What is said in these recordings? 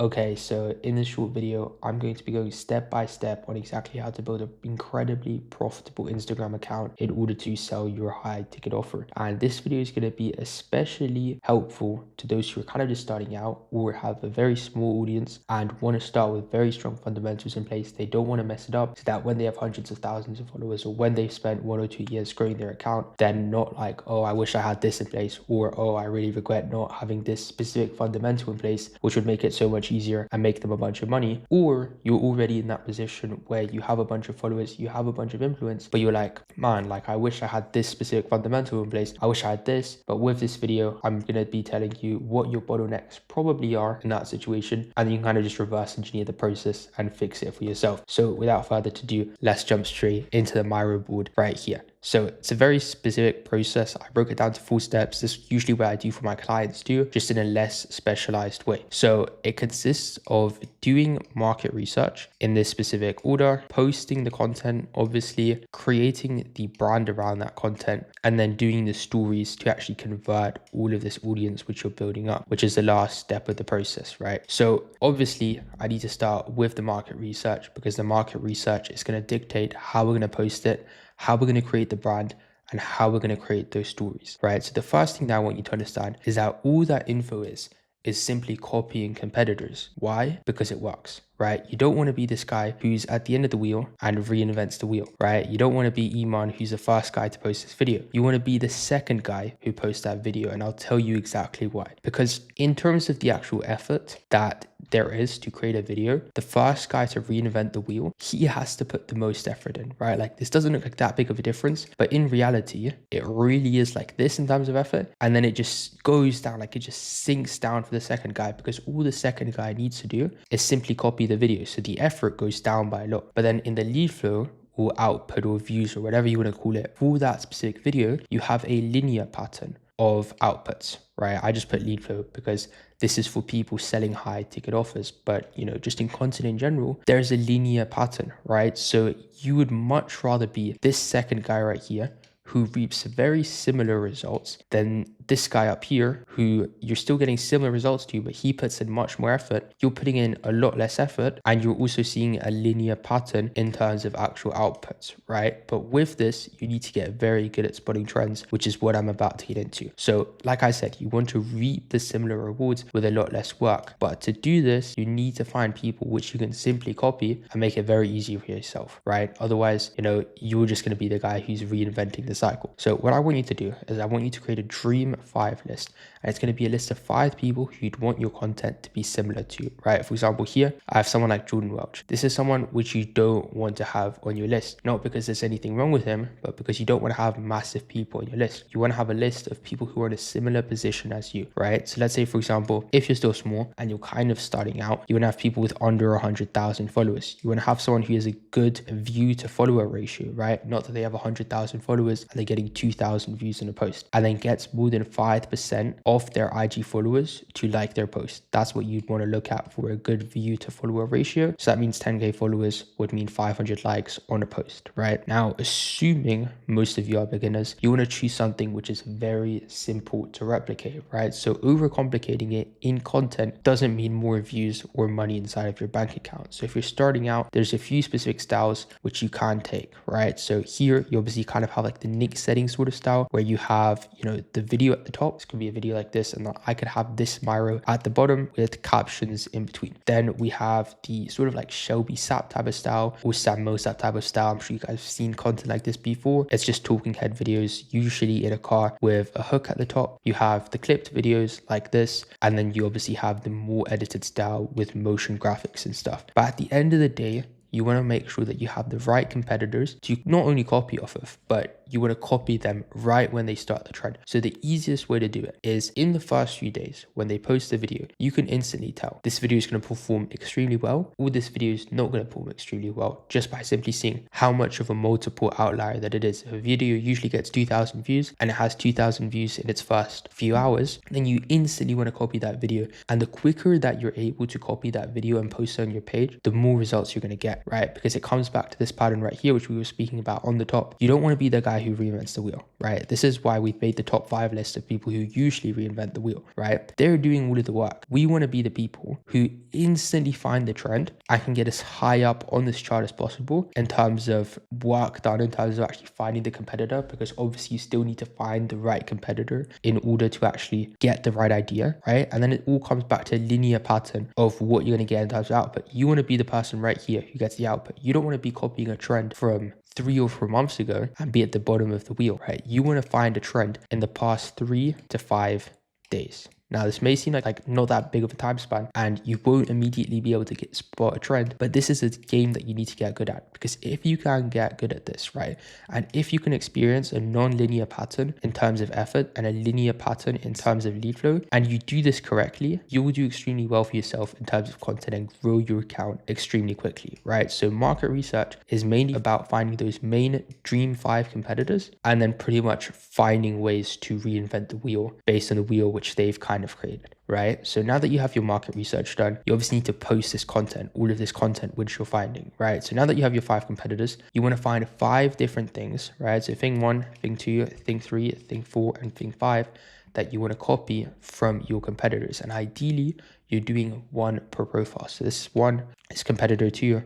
Okay, so in this short video, I'm going to be going step by step on exactly how to build an incredibly profitable Instagram account in order to sell your high ticket offer. And this video is going to be especially helpful to those who are kind of just starting out or have a very small audience and want to start with very strong fundamentals in place. They don't want to mess it up so that when they have hundreds of thousands of followers or when they've spent 1 or 2 years growing their account, they're not like, oh, I wish I had this in place, or oh, I really regret not having this specific fundamental in place, which would make it so much easier and make them a bunch of money. Or you're already in that position where you have a bunch of followers, you have a bunch of influence, but you're like, man, like I wish I had this specific fundamental in place. I wish I had this. But with this video, I'm going to be telling you what your bottlenecks probably are in that situation. And then you can kind of just reverse engineer the process and fix it for yourself. So without further ado, let's jump straight into the Miro board right here. So it's a very specific process. I broke it down to 4 steps. This is usually what I do for my clients too, just in a less specialized way. So it consists of doing market research in this specific order, posting the content, obviously creating the brand around that content, and then doing the stories to actually convert all of this audience which you're building up, which is the last step of the process, right? So obviously I need to start with the market research because the market research is going to dictate how we're going to post it, how we're going to create the brand, and how we're going to create those stories, right? So the first thing that I want you to understand is that all that info is simply copying competitors. Why? Because it works, right? You don't want to be this guy who's at the end of the wheel and reinvents the wheel, right? You don't want to be Iman, who's the first guy to post this video. You want to be the second guy who posts that video, and I'll tell you exactly why. Because in terms of the actual effort that there is to create a video, the first guy to reinvent the wheel, he has to put the most effort in, right? Like this doesn't look like that big of a difference, but in reality, it really is like this in terms of effort. And then it just goes down, like it just sinks down for the second guy, because all the second guy needs to do is simply copy the video. So the effort goes down by a lot. But then in the lead flow or output or views or whatever you want to call it, for that specific video, you have a linear pattern of outputs, right? I just put lead flow because this is for people selling high ticket offers, but you know, just in content in general, there's a linear pattern, right? So you would much rather be this second guy right here who reaps very similar results than this guy up here who you're still getting similar results to, but he puts in much more effort. You're putting in a lot less effort, and you're also seeing a linear pattern in terms of actual outputs, right? But with this, you need to get very good at spotting trends, which is what I'm about to get into. So like I said, you want to reap the similar rewards with a lot less work. But to do this, you need to find people which you can simply copy and make it very easy for yourself, right? Otherwise, you know, you're just going to be the guy who's reinventing the cycle. So what I want you to do is I want you to create a dream 5 list, and it's going to be a list of 5 people who you'd want your content to be similar to, right? For example, here I have someone like Jordan Welch. This is someone which you don't want to have on your list, not because there's anything wrong with him, but because you don't want to have massive people on your list. You want to have a list of people who are in a similar position as you, right? So let's say, for example, if you're still small and you're kind of starting out, you want to have people with under 100,000 followers. You want to have someone who has a good view to follower ratio, right? Not that they have 100,000 followers and they're getting 2,000 views in a post, and then gets more than 5% of their IG followers to like their post. That's what you'd want to look at for a good view to follower ratio. So that means 10K followers would mean 500 likes on a post, right? Now, assuming most of you are beginners, you want to choose something which is very simple to replicate, right? So overcomplicating it in content doesn't mean more views or money inside of your bank account. So if you're starting out, there's a few specific styles which you can take, right? So here you obviously kind of have like the nick setting sort of style where you have, you know, the video at the top. This could be a video like this, and I could have this Miro at the bottom with captions in between. Then we have the sort of like Shelby Sapp type of style or Sam Mosap type of style. I'm sure you guys have seen content like this before. It's just talking head videos, usually in a car with a hook at the top. You have the clipped videos like this, and then you obviously have the more edited style with motion graphics and stuff. But at the end of the day, you want to make sure that you have the right competitors to not only copy off of, but you want to copy them right when they start the trend. So the easiest way to do it is in the first few days when they post the video, you can instantly tell this video is going to perform extremely well, or this video is not going to perform extremely well, just by simply seeing how much of a multiple outlier that it is. If a video usually gets 2,000 views and it has 2,000 views in its first few hours, then you instantly want to copy that video. And the quicker that you're able to copy that video and post it on your page, the more results you're going to get, right? Because it comes back to this pattern right here, which we were speaking about on the top. You don't want to be the guy guy who reinvents the wheel, right? This is why we've made the top 5 list of people who usually reinvent the wheel, right? They're doing all of the work. We want to be the people who instantly find the trend and can get as high up on this chart as possible in terms of work done, in terms of actually finding the competitor, because obviously you still need to find the right competitor in order to actually get the right idea, right? And then it all comes back to a linear pattern of what you're going to get in terms of output. You want to be the person right here who gets the output. You don't want to be copying a trend from 3 or 4 months ago and be at the bottom of the wheel, right? You want to find a trend in the past 3 to 5 days. Now, this may seem like not that big of a time span and you won't immediately be able to spot a trend, but this is a game that you need to get good at, because if you can get good at this, right, and if you can experience a non-linear pattern in terms of effort and a linear pattern in terms of lead flow, and you do this correctly, you will do extremely well for yourself in terms of content and grow your account extremely quickly, right? So market research is mainly about finding those main dream 5 competitors and then pretty much finding ways to reinvent the wheel based on the wheel which they've kind of created, right? So now that you have your market research done, you obviously need to post this content, all of this content which you're finding, right? So now that you have your 5 competitors, you want to find 5 different things, right? So thing 1, thing 2, thing 3, thing 4, and thing 5 that you want to copy from your competitors. And ideally, you're doing 1 per profile. So this one is competitor 2,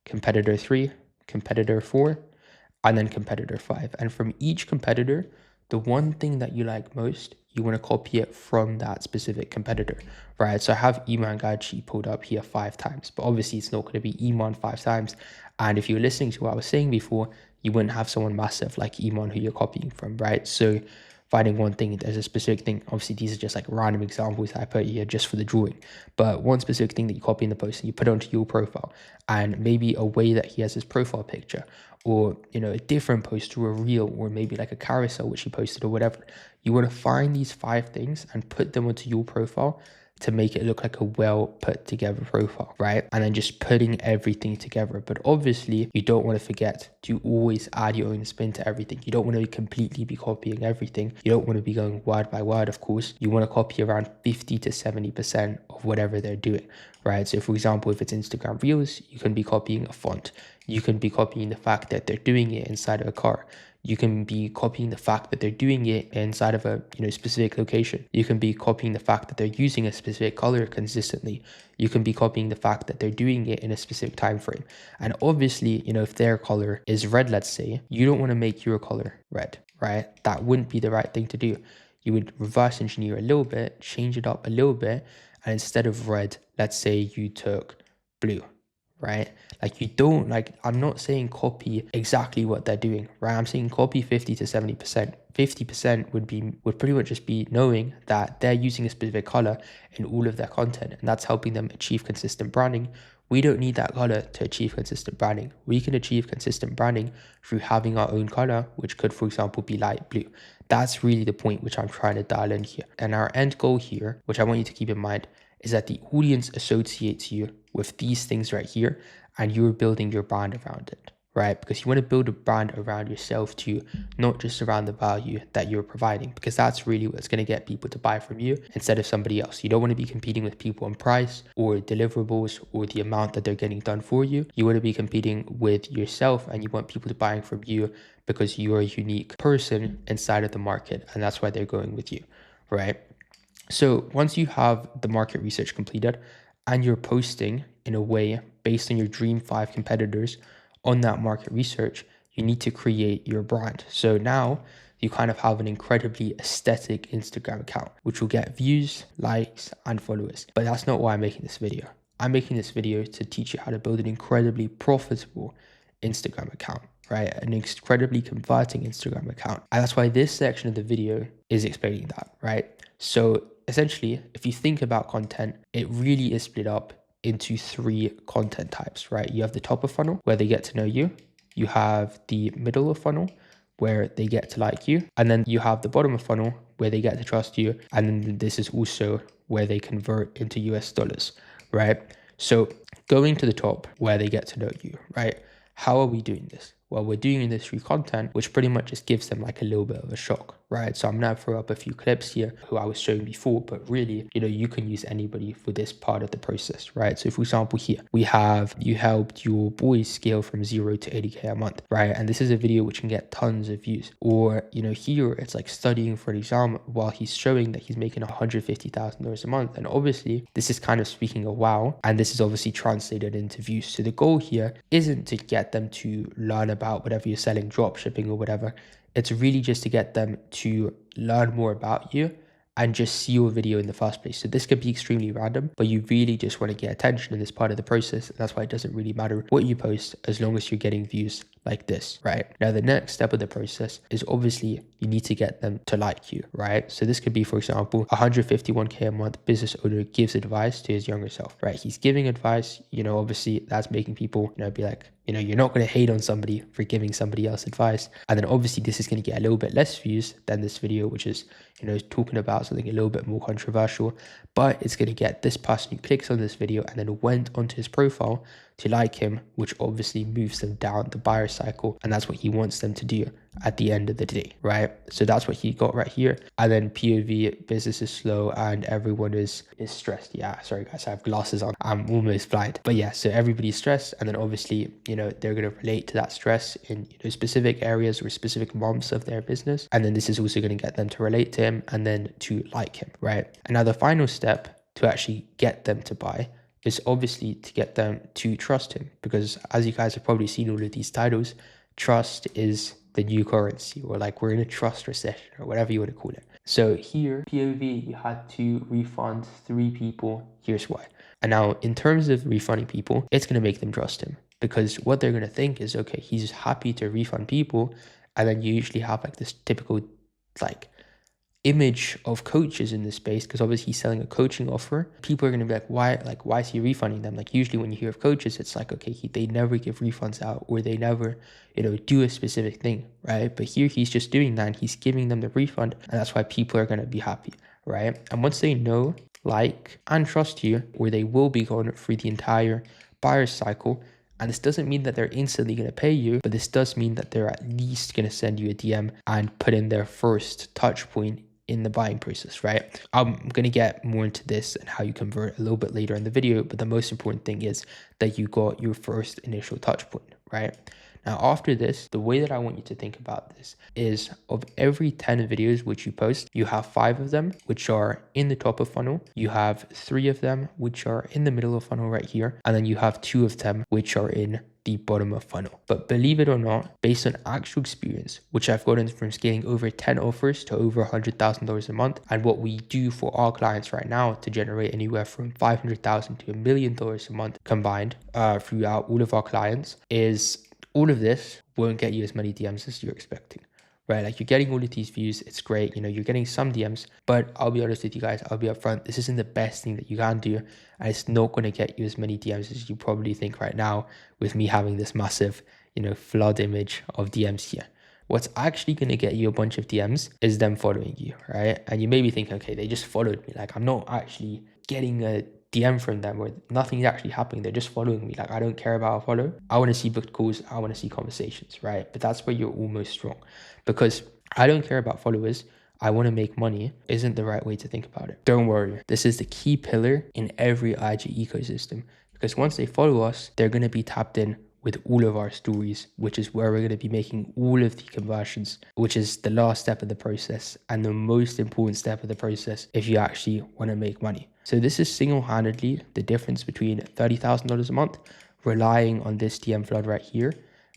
competitor 3, competitor 4, and then competitor 5. And from each competitor, the one thing that you like most, you want to copy it from that specific competitor, right? So I have Iman Gadji pulled up here 5 times, but obviously it's not going to be Iman 5 times. And if you're listening to what I was saying before, you wouldn't have someone massive like Iman who you're copying from, right? So finding one thing, there's a specific thing. Obviously, these are just like random examples that I put here just for the drawing. But one specific thing that you copy in the post and you put it onto your profile, and maybe a way that he has his profile picture, or, you know, a different post or a reel, or maybe like a carousel which he posted or whatever. You want to find these 5 things and put them onto your profile to make it look like a well put together profile, right? And then just putting everything together. But obviously you don't want to forget to always add your own spin to everything. You don't want to completely be copying everything. You don't want to be going word by word, of course. You want to copy around 50 to 70% of whatever they're doing, right? So for example, if it's Instagram Reels, you can be copying a font. You can be copying the fact that they're doing it inside of a car. You can be copying the fact that they're doing it inside of a specific location. You can be copying the fact that they're using a specific color consistently. You can be copying the fact that they're doing it in a specific time frame. And obviously, if their color is red, let's say, you don't want to make your color red, right? That wouldn't be the right thing to do. You would reverse engineer a little bit, change it up a little bit, and instead of red, let's say you took blue, right? Like I'm not saying copy exactly what they're doing, right? I'm saying copy 50 to 70%. 50% would pretty much just be knowing that they're using a specific color in all of their content, and that's helping them achieve consistent branding. We don't need that color to achieve consistent branding. We can achieve consistent branding through having our own color, which could, for example, be light blue. That's really the point which I'm trying to dial in here. And our end goal here, which I want you to keep in mind, is that the audience associates you with these things right here, and you're building your brand around it, right? Because you want to build a brand around yourself too, not just around the value that you're providing, because that's really what's going to get people to buy from you instead of somebody else. You don't want to be competing with people on price or deliverables or the amount that they're getting done for you. You want to be competing with yourself, and you want people to buy from you because you're a unique person inside of the market, and that's why they're going with you, right? So once you have the market research completed and you're posting in a way based on your dream 5 competitors on that market research, you need to create your brand. So now you kind of have an incredibly aesthetic Instagram account, which will get views, likes, and followers. But that's not why I'm making this video. I'm making this video to teach you how to build an incredibly profitable Instagram account, right? An incredibly converting Instagram account. And that's why this section of the video is explaining that, right? So essentially, if you think about content, it really is split up into 3 content types, right? You have the top of funnel where they get to know you. You have the middle of funnel where they get to like you. And then you have the bottom of funnel where they get to trust you. And then this is also where they convert into US dollars, right? So going to the top where they get to know you, right? How are we doing this? Well, we're doing this through content, which pretty much just gives them like a little bit of a shock, right? So I'm gonna throw up a few clips here who I was showing before, but really, you can use anybody for this part of the process, right? So for example, here we have you helped your boys scale from 0 to 80K a month, right? And this is a video which can get tons of views. Or, here it's like studying for an exam while he's showing that he's making $150,000 a month. And obviously this is kind of speaking a wow, and this is obviously translated into views. So the goal here isn't to get them to learn about whatever you're selling, drop shipping or whatever. It's really just to get them to learn more about you and just see your video in the first place. So this could be extremely random, but you really just want to get attention in this part of the process. And that's why it doesn't really matter what you post as long as you're getting views like this, right? Now, the next step of the process is obviously you need to get them to like you, right? So this could be, for example, 151K a month business owner gives advice to his younger self, right? He's giving advice, obviously that's making people, be like, you're not going to hate on somebody for giving somebody else advice. And then obviously this is going to get a little bit less views than this video, which is, talking about something a little bit more controversial, but it's going to get this person who clicks on this video and then went onto his profile to like him, which obviously moves them down the buyer cycle. And that's what he wants them to do at the end of the day, right? So that's what he got right here. And then POV, business is slow and everyone is stressed. Yeah, sorry guys, I have glasses on. I'm almost blind. But yeah, so everybody's stressed. And then obviously, they're going to relate to that stress in specific areas or specific months of their business. And then this is also going to get them to relate to him and then to like him, right? And now the final step to actually get them to buy is obviously to get them to trust him, because as you guys have probably seen all of these titles, trust is the new currency, or like we're in a trust recession or whatever you want to call it. So here, POV, you had to refund 3 people. Here's why. And now in terms of refunding people, it's going to make them trust him, because what they're going to think is, okay, he's happy to refund people. And then you usually have like this typical like image of coaches in this space, because obviously he's selling a coaching offer. People are going to be like, why is he refunding them? Like usually when you hear of coaches, it's like, okay, they never give refunds out, or they never do a specific thing, right? But here he's just doing that and he's giving them the refund, and that's why people are going to be happy, right? And once they know, like, and trust you, or they will be going through the entire buyer cycle. And this doesn't mean that they're instantly going to pay you, but this does mean that they're at least going to send you a DM and put in their first touch point in the buying process, right? I'm going to get more into this and how you convert a little bit later in the video, but the most important thing is that you got your first initial touch point, right? Now, after this, the way that I want you to think about this is, of every 10 videos which you post, you have 5 of them which are in the top of funnel, you have 3 of them which are in the middle of funnel right here, and then you have 2 of them which are in the bottom of funnel. But believe it or not, based on actual experience, which I've gotten from scaling over 10 offers to over $100,000 a month, and what we do for our clients right now to generate anywhere from $500,000 to $1 million a month combined throughout all of our clients, is all of this won't get you as many DMs as you're expecting, right? Like, you're getting all of these views, it's great, you're getting some DMs, but I'll be honest with you guys, I'll be upfront, this isn't the best thing that you can do, and it's not going to get you as many DMs as you probably think right now with me having this massive, flood image of DMs here. What's actually going to get you a bunch of DMs is them following you, right? And you may be thinking, okay, they just followed me, like I'm not actually getting a DM from them where nothing's actually happening, they're just following me. Like, I don't care about a follow. I want to see booked calls, I want to see conversations, right? But that's where you're almost wrong, because I don't care about followers, I want to make money isn't the right way to think about it. Don't worry, this is the key pillar in every IG ecosystem, because once they follow us, they're going to be tapped in with all of our stories, which is where we're going to be making all of the conversions, which is the last step of the process and the most important step of the process if you actually want to make money. So this is single-handedly the difference between $30,000 a month, relying on this DM flood right here,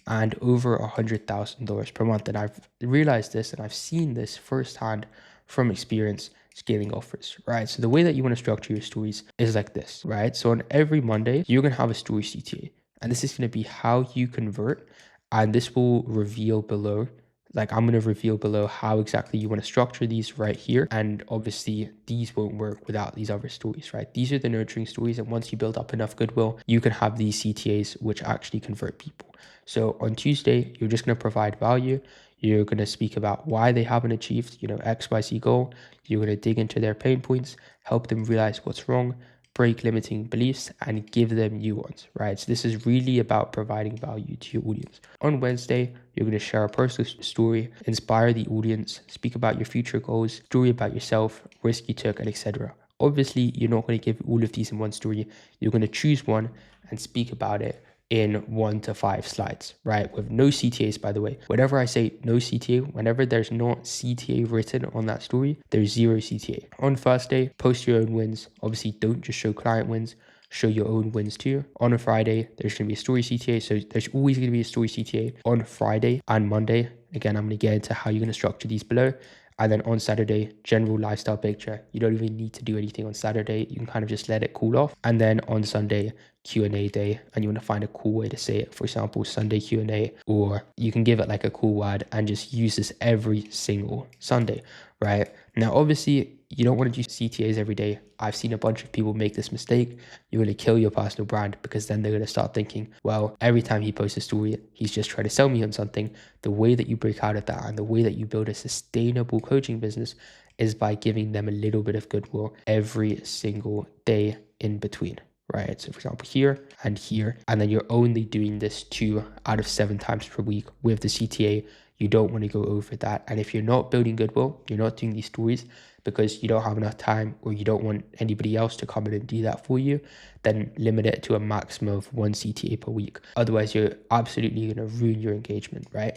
and over $100,000 per month. And I've realized this and I've seen this firsthand from experience scaling offers, right? So the way that you want to structure your stories is like this, right? So on every Monday, you're going to have a story CTA. And this is going to be how you convert. And this will reveal below, like I'm going to reveal below how exactly you want to structure these right here. And obviously these won't work without these other stories, right? These are the nurturing stories. And once you build up enough goodwill, you can have these CTAs, which actually convert people. So on Tuesday, you're just going to provide value. You're going to speak about why they haven't achieved, XYZ goal. You're going to dig into their pain points, help them realize what's wrong, break limiting beliefs, and give them new ones, right? So this is really about providing value to your audience. On Wednesday, you're going to share a personal story, inspire the audience, speak about your future goals, story about yourself, risk you took, and etc. Obviously, you're not going to give all of these in one story. You're going to choose one and speak about it in 1 to 5 slides, right? With no CTAs, by the way. Whenever I say no CTA, whenever there's not CTA written on that story, there's 0 CTA. On Thursday, post your own wins. Obviously, don't just show client wins, show your own wins too. On a Friday, there's going to be a story CTA. So there's always going to be a story CTA on Friday and Monday. Again, I'm going to get into how you're going to structure these below. And then on Saturday, general lifestyle picture. You don't even need to do anything on Saturday. You can kind of just let it cool off. And then on Sunday, Q&A day, and you want to find a cool way to say it. For example, Sunday Q&A, or you can give it like a cool word and just use this every single Sunday, right? Now, obviously, you don't want to do CTAs every day. I've seen a bunch of people make this mistake. You're going to kill your personal brand, because then they're going to start thinking, well, every time he posts a story, he's just trying to sell me on something. The way that you break out of that and the way that you build a sustainable coaching business is by giving them a little bit of goodwill every single day in between, right? So for example, here, and then you're only doing this 2 out of 7 times per week with the CTA. You don't want to go over that. And if you're not building goodwill, you're not doing these stories because you don't have enough time, or you don't want anybody else to come in and do that for you, then limit it to a maximum of 1 CTA per week. Otherwise, you're absolutely going to ruin your engagement, right?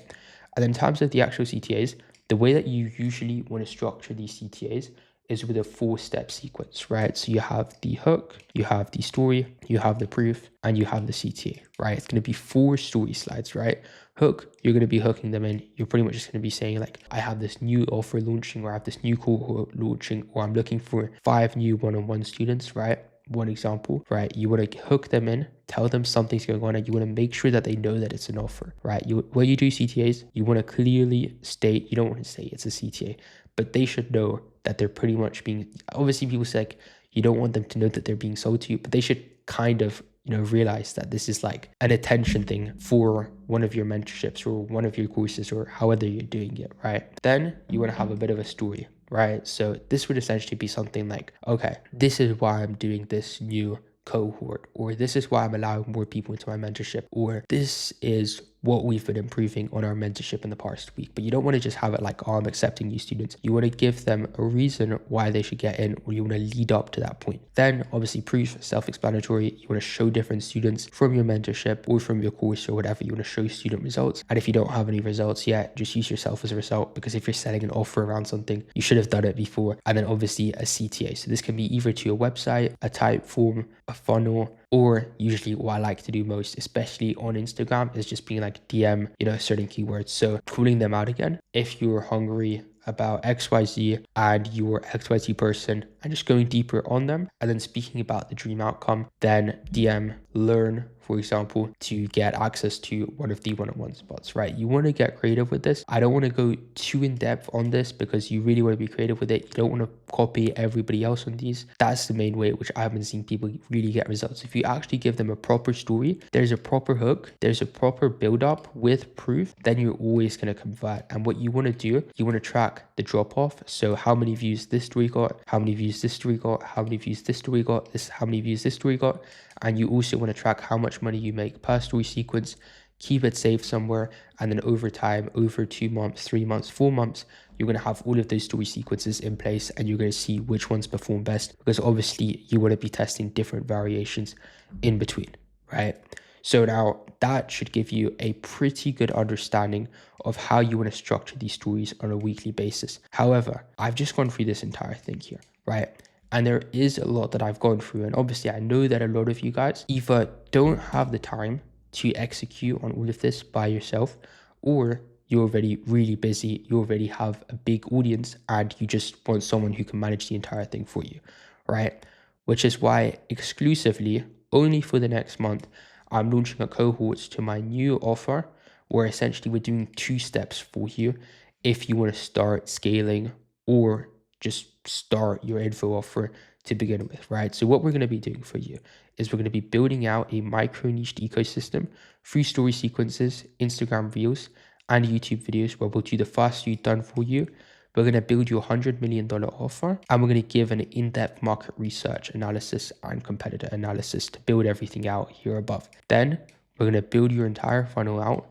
And then in terms of the actual CTAs, the way that you usually want to structure these CTAs is with a 4-step sequence, right? So you have the hook, you have the story, you have the proof, and you have the CTA, right? It's going to be 4 story slides, right? Hook, you're going to be hooking them in. You're pretty much just going to be saying like, I have this new offer launching, or I have this new cohort launching, or I'm looking for 5 new one-on-one students, right? One example, right? You want to hook them in, tell them something's going on, and you want to make sure that they know that it's an offer, right? When you do CTAs, you want to clearly state, you don't want to say it's a CTA, but they should know that they're pretty much being, obviously people say like, you don't want them to know that they're being sold to you, but they should kind of, realize that this is like an attention thing for one of your mentorships or one of your courses, or however you're doing it, right? Then you want to have a bit of a story, right? So this would essentially be something like, okay, this is why I'm doing this new cohort, or this is why I'm allowing more people into my mentorship, or this is what we've been improving on our mentorship in the past week. But you don't want to just have it like, oh, I'm accepting new students. You want to give them a reason why they should get in, or you want to lead up to that point. Then obviously proof, self-explanatory. You want to show different students from your mentorship or from your course or whatever. You want to show student results. And if you don't have any results yet, just use yourself as a result, because if you're selling an offer around something, you should have done it before. And then obviously a CTA. So this can be either to your website, a type form, a funnel, or usually what I like to do most, especially on Instagram, is just being like DM, certain keywords. So calling them out again. If you're hungry about XYZ and you're XYZ person, and just going deeper on them, and then speaking about the dream outcome, then DM learn, for example, to get access to one of the one-on-one spots, right? You want to get creative with this. I don't want to go too in depth on this, because you really want to be creative with it. You don't want to copy everybody else on these. That's the main way, which I haven't seen people really get results. If you actually give them a proper story, there's a proper hook, there's a proper build up with proof, then you're always going to convert. And what you want to do, you want to track the drop off. So how many views this story got, how many views this story got, how many views this story got, how many views this story got. And you also want to track how much money you make per story sequence, keep it saved somewhere, and then over time, over 2 months, 3 months, 4 months, you're going to have all of those story sequences in place, and you're going to see which ones perform best, because obviously you want to be testing different variations in between, right? So now that should give you a pretty good understanding of how you want to structure these stories on a weekly basis. However, I've just gone through this entire thing here, right? And there is a lot that I've gone through. And obviously, I know that a lot of you guys either don't have the time to execute on all of this by yourself, or you're already really busy, you already have a big audience, and you just want someone who can manage the entire thing for you, right? Which is why exclusively, only for the next month, I'm launching a cohort to my new offer, where essentially we're doing 2 steps for you if you want to start scaling, or just start your info offer to begin with, right? So what we're going to be doing for you is we're going to be building out a micro niched ecosystem through story sequences, Instagram reels, and YouTube videos, where we'll do the first few done for you, We're going to build you $100 million offer, and we're going to give an in-depth market research analysis and competitor analysis to build everything out here above. Then we're going to build your entire funnel out,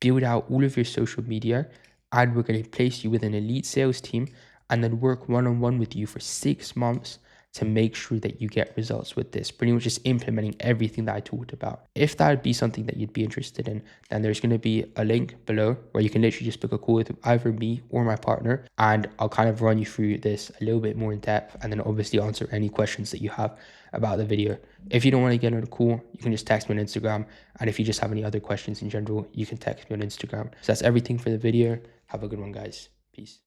build out all of your social media, and we're going to place you with an elite sales team and then work one-on-one with you for 6 months to make sure that you get results with this, pretty much just implementing everything that I talked about. If that would be something that you'd be interested in, then there's going to be a link below where you can literally just book a call with either me or my partner, and I'll kind of run you through this a little bit more in depth and then obviously answer any questions that you have about the video. If you don't want to get on a call, you can just text me on Instagram, and if you just have any other questions in general, you can text me on Instagram. So that's everything for the video. Have a good one, guys. Peace.